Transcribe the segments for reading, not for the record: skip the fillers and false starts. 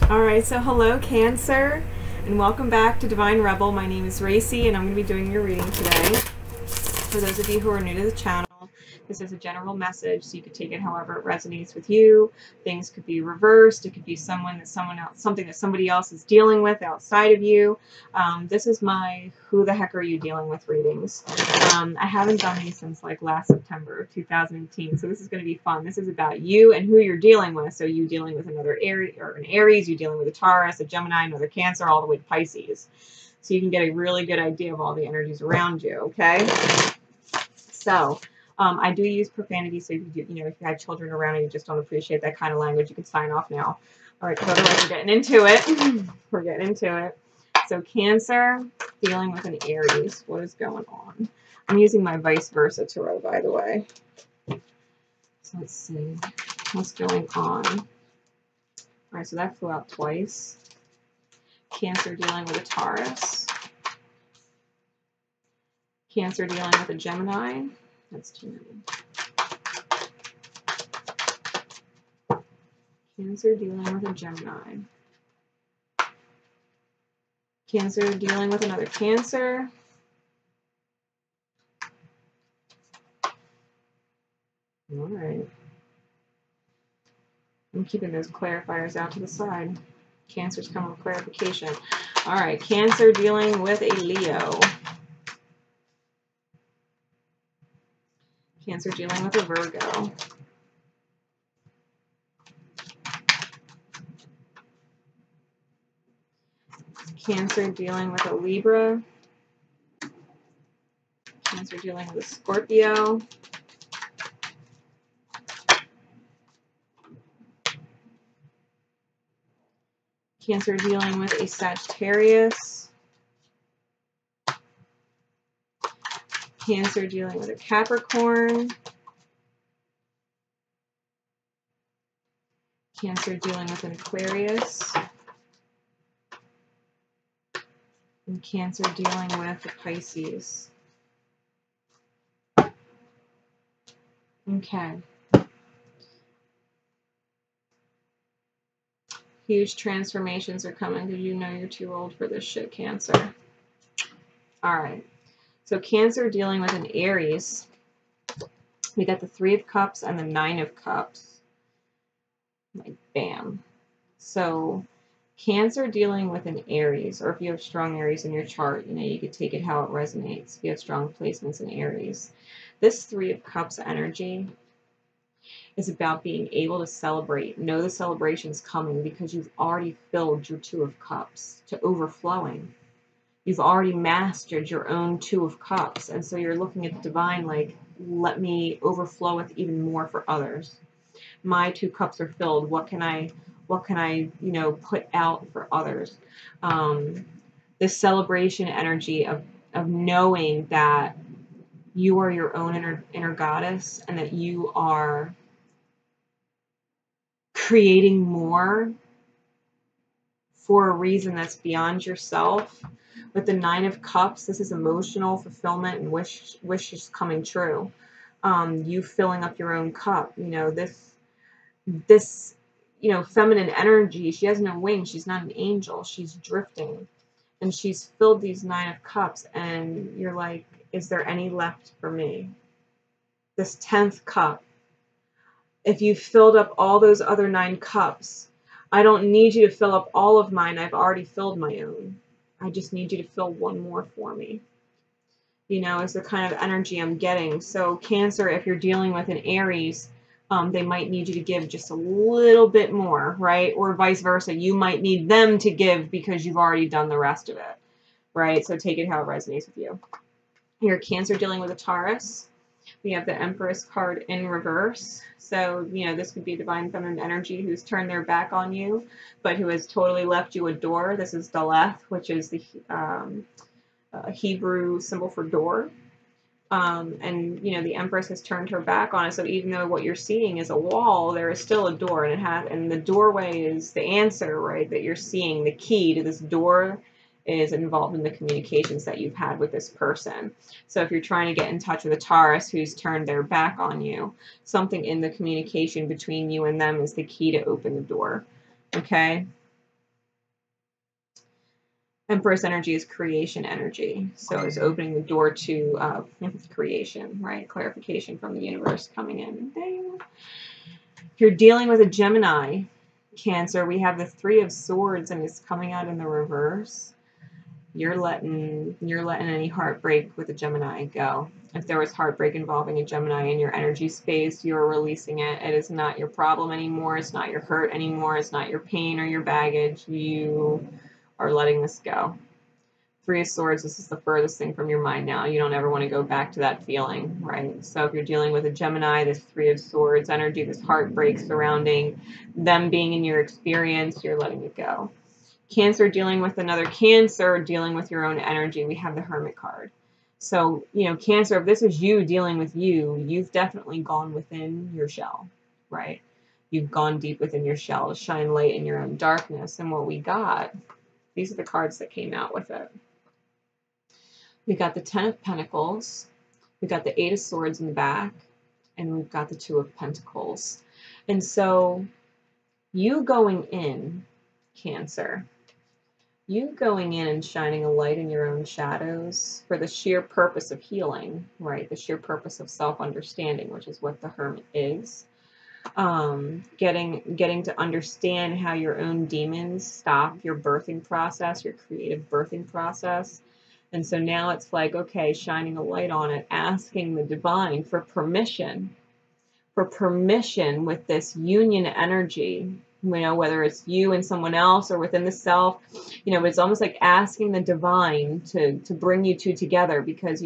Alright, so hello Cancer, and welcome back to Divine Rebel. My name is Racy, and I'm going to be doing your reading today. For those of you who are new to the channel, this is a general message, so you can take it however it resonates with you. Things could be reversed. It could be something that somebody else is dealing with outside of you. This is my "Who the heck are you dealing with" readings. I haven't done these since like last September of 2018, so this is going to be fun. This is about you and who you're dealing with. So you dealing with another Aries, or an Aries, you dealing with a Taurus, a Gemini, another Cancer, all the way to Pisces. So you can get a really good idea of all the energies around you. Okay. So I do use profanity, so if you have children around and you just don't appreciate that kind of language, you can sign off now. All right, because otherwise we're getting into it. We're getting into it. So Cancer, dealing with an Aries. What is going on? I'm using my Vice Versa Tarot, by the way. So let's see what's going on. All right, so that flew out twice. Cancer dealing with a Taurus. Cancer dealing with a Gemini. That's too many. Cancer dealing with a Gemini. Cancer dealing with another Cancer. All right. I'm keeping those clarifiers out to the side. Cancer's coming with clarification. All right. Cancer dealing with a Leo. Cancer dealing with a Virgo. Cancer dealing with a Libra. Cancer dealing with a Scorpio. Cancer dealing with a Sagittarius. Cancer dealing with a Capricorn. Cancer dealing with an Aquarius. And Cancer dealing with a Pisces. Okay. Huge transformations are coming because you know you're too old for this shit, Cancer. All right. So Cancer dealing with an Aries. We got the Three of Cups and the Nine of Cups. Like, bam. So Cancer dealing with an Aries, or if you have strong Aries in your chart, you could take it how it resonates. If you have strong placements in Aries. This Three of Cups energy is about being able to celebrate. Know the celebration's coming because you've already filled your Two of Cups to overflowing. You've already mastered your own Two of Cups. And so you're looking at the divine like, let me overflow with even more for others. My two cups are filled. What can I put out for others? This celebration energy of knowing that you are your own inner goddess and that you are creating more for a reason that's beyond yourself. With the Nine of Cups, this is emotional fulfillment and wishes coming true. You filling up your own cup. This feminine energy, she has no wings. She's not an angel. She's drifting. And she's filled these Nine of Cups. And you're like, is there any left for me? This 10th cup. If you filled up all those other 9 cups, I don't need you to fill up all of mine. I've already filled my own. I just need you to fill one more for me. Is the kind of energy I'm getting. So Cancer, if you're dealing with an Aries, they might need you to give just a little bit more, right? Or vice versa. You might need them to give because you've already done the rest of it, right? So take it how it resonates with you. You're Cancer dealing with a Taurus. We have the Empress card in reverse. So, this could be divine feminine energy who's turned their back on you, but who has totally left you a door. This is Daleth, which is the Hebrew symbol for door. And the Empress has turned her back on us. So even though what you're seeing is a wall, there is still a door, and the doorway is the answer, right? That you're seeing. The key to this door is involved in the communications that you've had with this person. So if you're trying to get in touch with a Taurus who's turned their back on you, something in the communication between you and them is the key to open the door. Okay? Empress energy is creation energy. So it's opening the door to creation, right? Clarification from the universe coming in. Ding. If you're dealing with a Gemini, Cancer, we have the Three of Swords and it's coming out in the reverse. You're letting any heartbreak with a Gemini go. If there was heartbreak involving a Gemini in your energy space, you're releasing it. It is not your problem anymore. It's not your hurt anymore. It's not your pain or your baggage. You are letting this go. Three of Swords, this is the furthest thing from your mind now. You don't ever want to go back to that feeling, right? So if you're dealing with a Gemini, this Three of Swords energy, this heartbreak surrounding them being in your experience, you're letting it go. Cancer, dealing with another Cancer, dealing with your own energy, we have the Hermit card. So, Cancer, if this is you dealing with you, you've definitely gone within your shell, right? You've gone deep within your shell to shine light in your own darkness. And what we got, these are the cards that came out with it. We got the Ten of Pentacles, we got the Eight of Swords in the back, and we've got the Two of Pentacles. And so you going in, Cancer, you going in and shining a light in your own shadows for the sheer purpose of healing, right? The sheer purpose of self-understanding, which is what the Hermit is. Getting to understand how your own demons stop your birthing process, your creative birthing process. And so now it's like, okay, shining a light on it, asking the divine for permission with this union energy, whether it's you and someone else or within the self, it's almost like asking the divine to bring you two together because,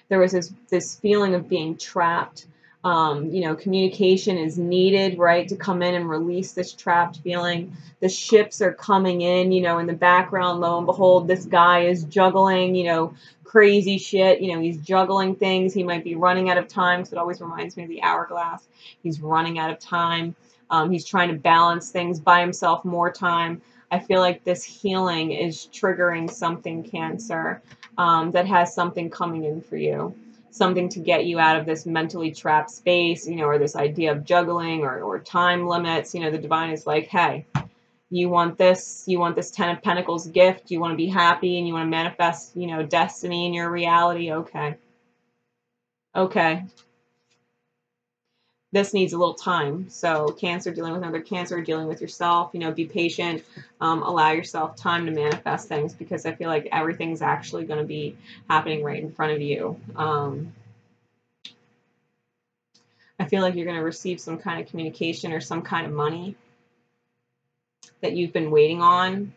there was this feeling of being trapped. Communication is needed, right, to come in and release this trapped feeling. The ships are coming in, in the background, lo and behold, this guy is juggling, crazy shit. He's juggling things. He might be running out of time, so it always reminds me of the hourglass. He's running out of time. He's trying to balance things by himself more time. I feel like this healing is triggering something, Cancer, that has something coming in for you. Something to get you out of this mentally trapped space, or this idea of juggling or time limits. The divine is like, hey, you want this Ten of Pentacles gift, you want to be happy and you want to manifest, destiny in your reality. Okay. This needs a little time. So Cancer, dealing with another Cancer, dealing with yourself, be patient, allow yourself time to manifest things because I feel like everything's actually going to be happening right in front of you. I feel like you're going to receive some kind of communication or some kind of money that you've been waiting on,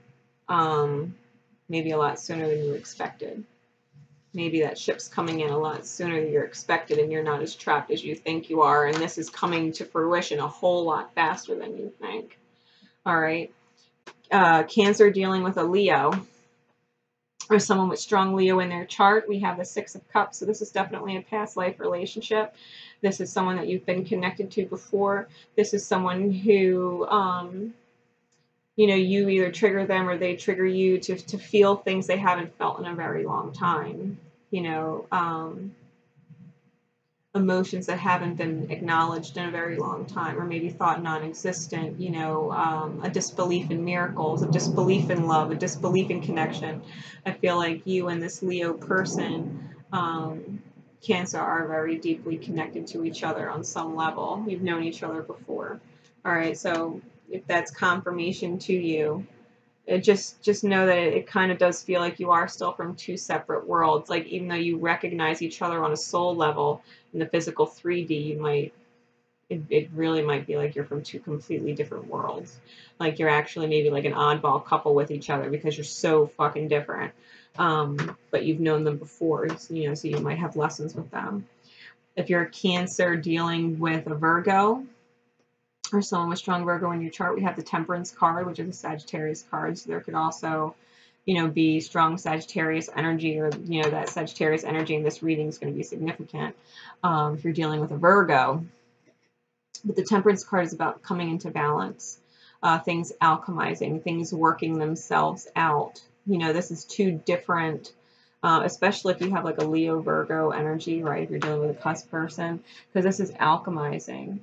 maybe a lot sooner than you expected. Maybe that ship's coming in a lot sooner than you're expected and you're not as trapped as you think you are, and this is coming to fruition a whole lot faster than you think. All right. Cancer, dealing with a Leo or someone with strong Leo in their chart, we have the Six of Cups. So this is definitely a past life relationship. This is someone that you've been connected to before. This is someone who, you either trigger them or they trigger you to feel things they haven't felt in a very long time. Emotions that haven't been acknowledged in a very long time, or maybe thought non-existent, a disbelief in miracles, a disbelief in love, a disbelief in connection. I feel like you and this Leo person, Cancer, are very deeply connected to each other on some level. You've known each other before. All right, so if that's confirmation to you, just know that it kind of does feel like you are still from two separate worlds. Like, even though you recognize each other on a soul level in the physical 3D, it really might be like you're from two completely different worlds. Like you're actually maybe like an oddball couple with each other because you're so fucking different. But you've known them before, so you might have lessons with them. If you're a Cancer dealing with a Virgo, or someone with strong Virgo in your chart, we have the Temperance card, which is a Sagittarius card. So there could also, be strong Sagittarius energy, or, that Sagittarius energy in this reading is going to be significant if you're dealing with a Virgo. But the Temperance card is about coming into balance, things alchemizing, things working themselves out. This is two different, especially if you have like a Leo Virgo energy, right? If you're dealing with a cusp person, because this is alchemizing.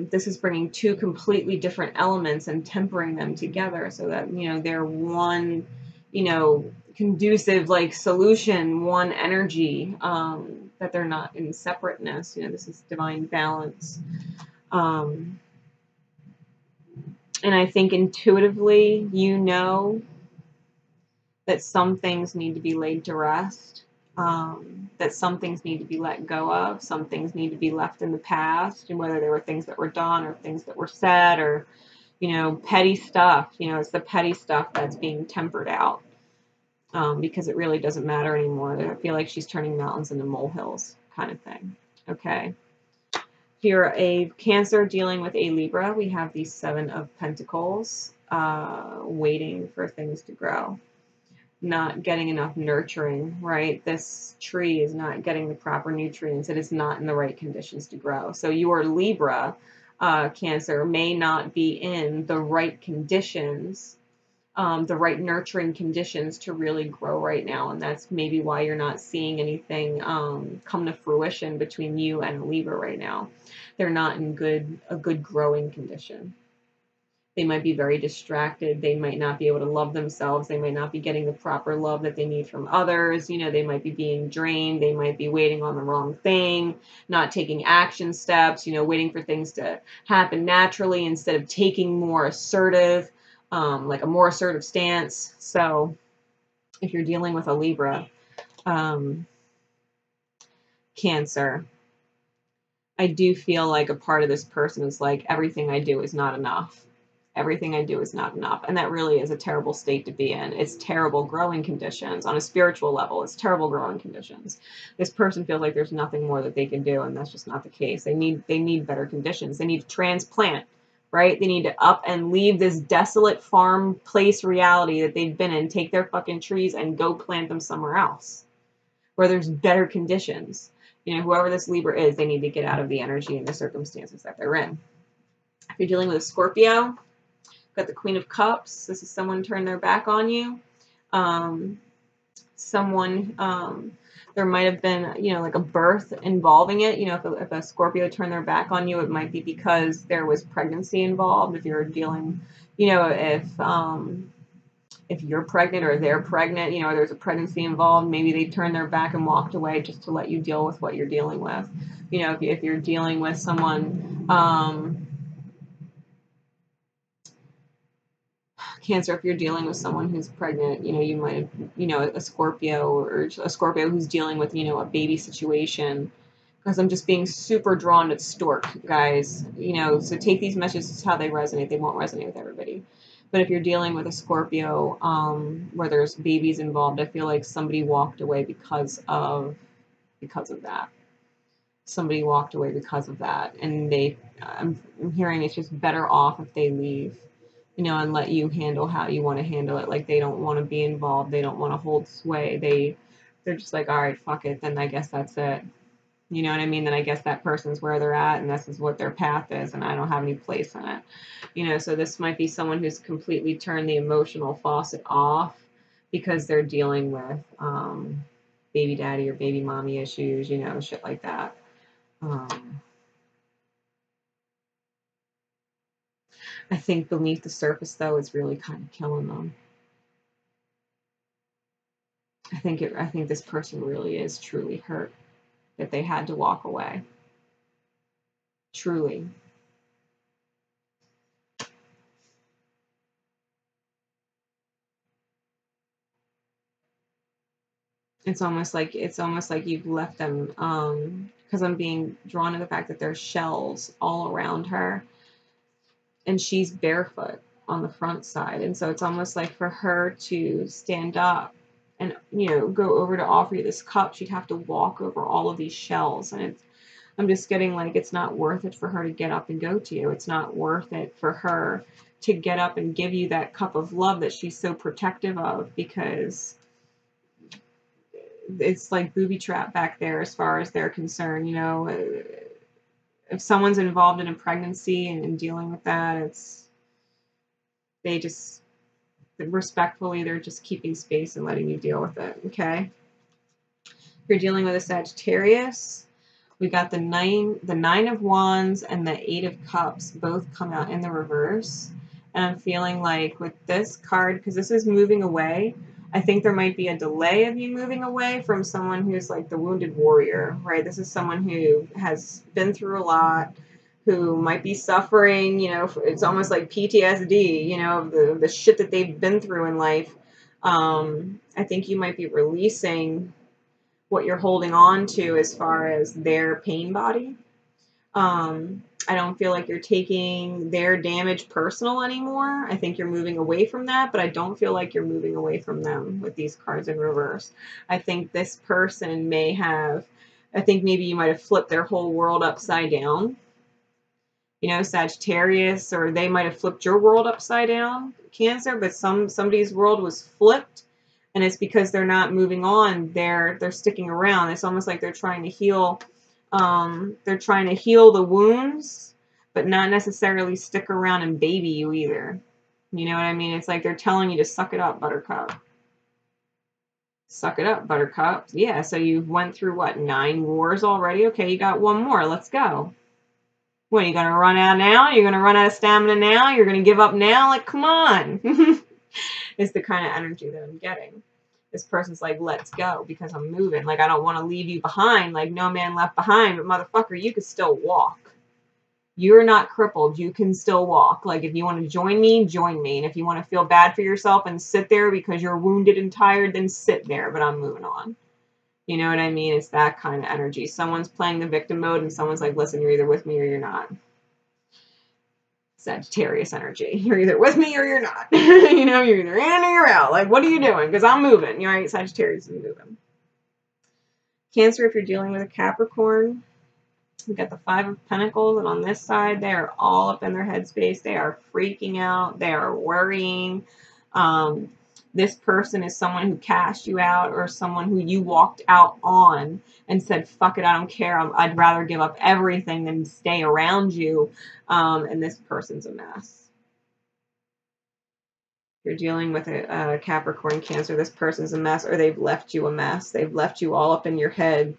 This is bringing two completely different elements and tempering them together so that, they're one, you know, conducive, like, solution, one energy, that they're not in separateness. You know, this is divine balance. And I think intuitively, you know that some things need to be laid to rest, that some things need to be let go of, some things need to be left in the past, and whether there were things that were done or things that were said or, you know, petty stuff. You know, it's the petty stuff that's being tempered out, because it really doesn't matter anymore. I feel like she's turning mountains into molehills kind of thing. Okay. If you're a Cancer dealing with a Libra, we have the Seven of Pentacles, waiting for things to grow. Not getting enough nurturing, right? This tree is not getting the proper nutrients. It is not in the right conditions to grow. So your Libra, Cancer, may not be in the right conditions, the right nurturing conditions to really grow right now. And that's maybe why you're not seeing anything come to fruition between you and a Libra right now. They're not in a good growing condition. They might be very distracted. They might not be able to love themselves. They might not be getting the proper love that they need from others. You know, they might be being drained. They might be waiting on the wrong thing, not taking action steps, you know, waiting for things to happen naturally instead of taking more assertive, like a more assertive stance. So if you're dealing with a Libra, Cancer, I do feel like a part of this person is like, everything I do is not enough. Everything I do is not enough. And that really is a terrible state to be in. It's terrible growing conditions on a spiritual level. It's terrible growing conditions. This person feels like there's nothing more that they can do, and that's just not the case. They need better conditions. They need to transplant, right? They need to up and leave this desolate farm place reality that they've been in, take their fucking trees and go plant them somewhere else where there's better conditions. You know, whoever this Libra is, they need to get out of the energy and the circumstances that they're in. If you're dealing with a Scorpio, got the Queen of Cups. This is someone turned their back on you. There might have been, you know, like a birth involving it. You know, if a Scorpio turned their back on you, it might be because there was pregnancy involved. If you're dealing, you know, if you're pregnant or they're pregnant, you know, there's a pregnancy involved, maybe they turned their back and walked away just to let you deal with what you're dealing with. You know, if you're dealing with someone, Cancer, if you're dealing with someone who's pregnant, you know, you might have, you know, a Scorpio or a Scorpio who's dealing with, you know, a baby situation. Because I'm just being super drawn to stork, guys. You know, so take these messages how they resonate. They won't resonate with everybody. But if you're dealing with a Scorpio where there's babies involved, I feel like somebody walked away because of that. Somebody walked away because of that, and I'm hearing it's just better off if they leave, you know, and let you handle how you want to handle it. Like, they don't want to be involved. They don't want to hold sway. They're just like, all right, fuck it. Then I guess that's it. You know what I mean? Then I guess that person's where they're at, and this is what their path is, and I don't have any place in it. You know, so this might be someone who's completely turned the emotional faucet off because they're dealing with baby daddy or baby mommy issues, you know, shit like that. I think beneath the surface, though, is really kind of killing them. I think this person really is truly hurt that they had to walk away. Truly. It's almost like you've left them, because I'm being drawn to the fact that there's shells all around her, and she's barefoot on the front side, and so it's almost like for her to stand up and, you know, go over to offer you this cup, she'd have to walk over all of these shells, and I'm just getting like, it's not worth it for her to get up and go to you. It's not worth it for her to get up and give you that cup of love that she's so protective of, because it's like booby trap back there as far as they're concerned. You know, if someone's involved in a pregnancy and dealing with that, they just respectfully, they're just keeping space and letting you deal with it. Okay. If you're dealing with a Sagittarius, we got the nine of wands and the 8 of cups both come out in the reverse. And I'm feeling like with this card, because this is moving away, I think there might be a delay of you moving away from someone who's like the wounded warrior, right? This is someone who has been through a lot, who might be suffering, you know, it's almost like PTSD, you know, of the shit that they've been through in life. I think you might be releasing what you're holding on to as far as their pain body. I don't feel like you're taking their damage personal anymore. I think you're moving away from that, but I don't feel like you're moving away from them with these cards in reverse. I think this person may have, I think maybe you might have flipped their whole world upside down. You know, Sagittarius, or they might have flipped your world upside down, Cancer, but somebody's world was flipped, and it's because they're not moving on. They're sticking around. It's almost like they're trying to heal. They're trying to heal the wounds, but not necessarily stick around and baby you either. You know what I mean? It's like they're telling you to suck it up, Buttercup. Suck it up, Buttercup. Yeah, so you've went through, what, 9 wars already? Okay, you got 1 more. Let's go. What, are you going to run out now? You're going to run out of stamina now? You're going to give up now? Like, come on. It's the kind of energy that I'm getting. This person's like, let's go, because I'm moving. Like, I don't want to leave you behind. Like, no man left behind. But motherfucker, you could still walk. You're not crippled. You can still walk. Like, if you want to join me, join me. And if you want to feel bad for yourself and sit there because you're wounded and tired, then sit there. But I'm moving on. You know what I mean? It's that kind of energy. Someone's playing the victim mode and someone's like, listen, you're either with me or you're not. Sagittarius energy. You're either with me or you're not. You know, you're either in or you're out. Like, what are you doing? Because I'm moving. You're right. Sagittarius is moving. Cancer, if you're dealing with a Capricorn, we got the 5 of Pentacles, and on this side, they are all up in their headspace. They are freaking out. They are worrying. This person is someone who cast you out, or someone who you walked out on and said, fuck it, I don't care. I'd rather give up everything than stay around you. And this person's a mess. If you're dealing with a Capricorn, Cancer, this person's a mess, or they've left you a mess. They've left you all up in your head,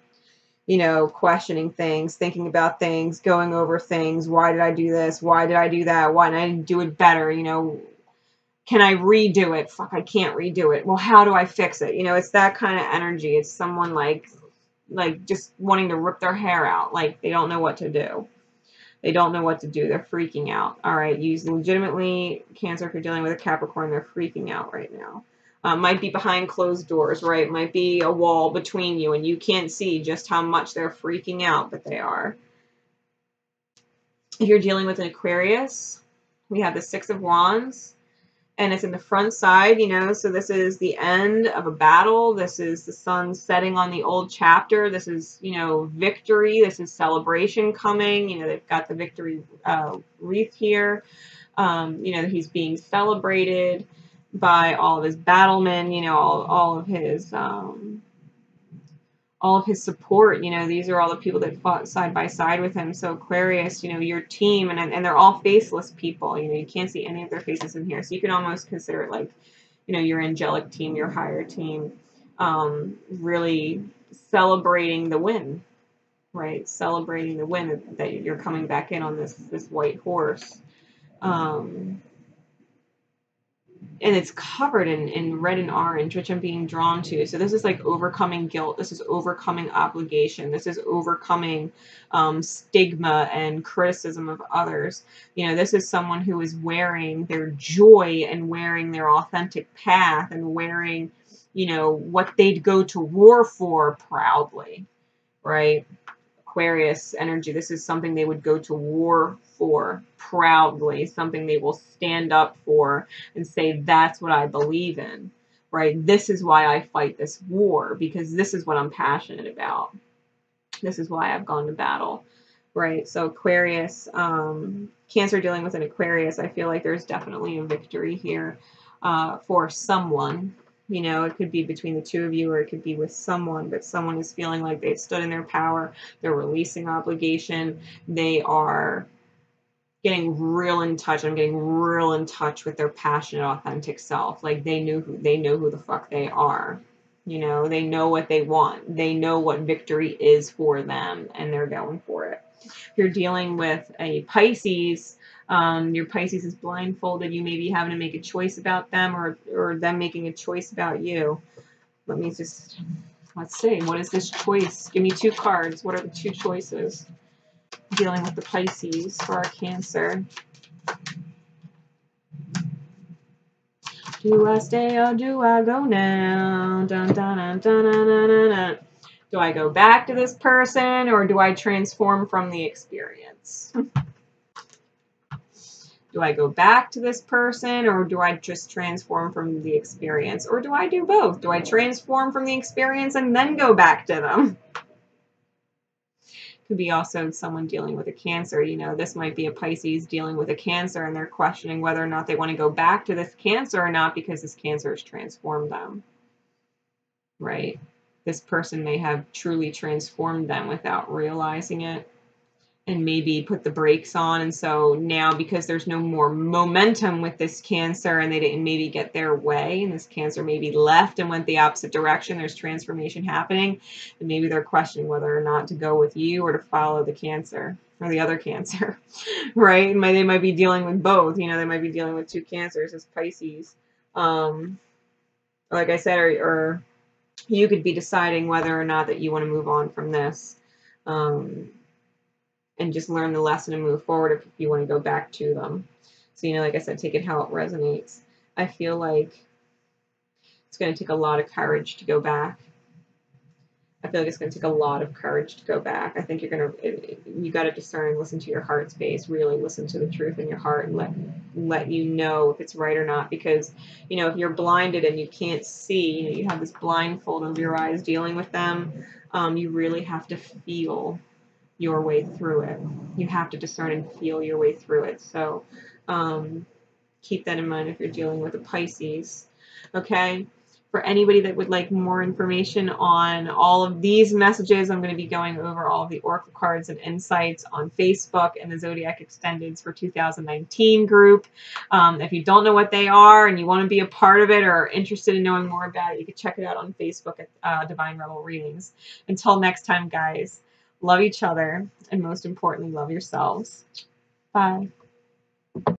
you know, questioning things, thinking about things, going over things. Why did I do this? Why did I do that? Why didn't I do it better? You know, can I redo it? Fuck, I can't redo it. Well, how do I fix it? You know, it's that kind of energy. It's someone like just wanting to rip their hair out. Like, they don't know what to do. They don't know what to do. They're freaking out. All right, you legitimately, Cancer, if you're dealing with a Capricorn, they're freaking out right now. Might be behind closed doors, right? Might be a wall between you, and you can't see just how much they're freaking out, but they are. If you're dealing with an Aquarius, we have the 6 of Wands, and it's in the front side, you know, so this is the end of a battle. This is the sun setting on the old chapter. This is, you know, victory. This is celebration coming. You know, they've got the victory wreath here. You know, he's being celebrated by all of his battlemen, you know, all of his support. You know, these are all the people that fought side by side with him. So Aquarius, you know, your team, and they're all faceless people. You know, you can't see any of their faces in here. So you can almost consider it like, you know, your angelic team, your higher team, really celebrating the win, right? Celebrating the win that you're coming back in on this white horse. And it's covered in red and orange, which I'm being drawn to. So this is like overcoming guilt. This is overcoming obligation. This is overcoming stigma and criticism of others. You know, this is someone who is wearing their joy and wearing their authentic path and wearing, you know, what they'd go to war for proudly, right? Aquarius energy. This is something they would go to war for proudly, something they will stand up for and say, that's what I believe in, right? This is why I fight this war, because this is what I'm passionate about. This is why I've gone to battle, right? So Aquarius, Cancer dealing with an Aquarius, I feel like there's definitely a victory here for someone. You know, it could be between the two of you, or it could be with someone, but someone is feeling like they've stood in their power. They're releasing obligation. They are getting real in touch. I'm getting real in touch with their passionate, authentic self. Like, they know who the fuck they are. You know, they know what they want. They know what victory is for them, and they're going for it. If you're dealing with a Pisces, Your Pisces is blindfolded. You may be having to make a choice about them, or them making a choice about you. Let's see. What is this choice? Give me 2 cards. What are the 2 choices dealing with the Pisces for our Cancer? Do I stay or do I go now? Dun, dun, dun, dun, dun, dun, dun, dun. Do I go back to this person, or do I transform from the experience? Do I go back to this person, or do I just transform from the experience? Or do I do both? Do I transform from the experience and then go back to them? Could be also someone dealing with a Cancer. You know, this might be a Pisces dealing with a Cancer, and they're questioning whether or not they want to go back to this Cancer or not because this Cancer has transformed them. Right? This person may have truly transformed them without realizing it, and maybe put the brakes on. And so now, because there's no more momentum with this Cancer, and they didn't maybe get their way, and this Cancer maybe left and went the opposite direction, there's transformation happening, and maybe they're questioning whether or not to go with you or to follow the Cancer or the other Cancer, right? And they might be dealing with both. You know, they might be dealing with 2 Cancers as Pisces. Like I said, or you could be deciding whether or not that you want to move on from this. And just learn the lesson and move forward if you want to go back to them. So, you know, like I said, take it how it resonates. I feel like it's going to take a lot of courage to go back. I feel like it's going to take a lot of courage to go back. I think you got to discern, listen to your heart space, really listen to the truth in your heart, and let you know if it's right or not. Because, you know, if you're blinded and you can't see, you know, you have this blindfold over your eyes dealing with them, you really have to feel your way through it. You have to discern and feel your way through it. So keep that in mind if you're dealing with a Pisces. Okay? For anybody that would like more information on all of these messages, I'm going to be going over all of the Oracle cards and insights on Facebook and the Zodiac Extendeds for 2019 group. If you don't know what they are and you want to be a part of it or are interested in knowing more about it, you can check it out on Facebook at Divine Rebel Readings. Until next time, guys. Love each other, and most importantly, love yourselves. Bye.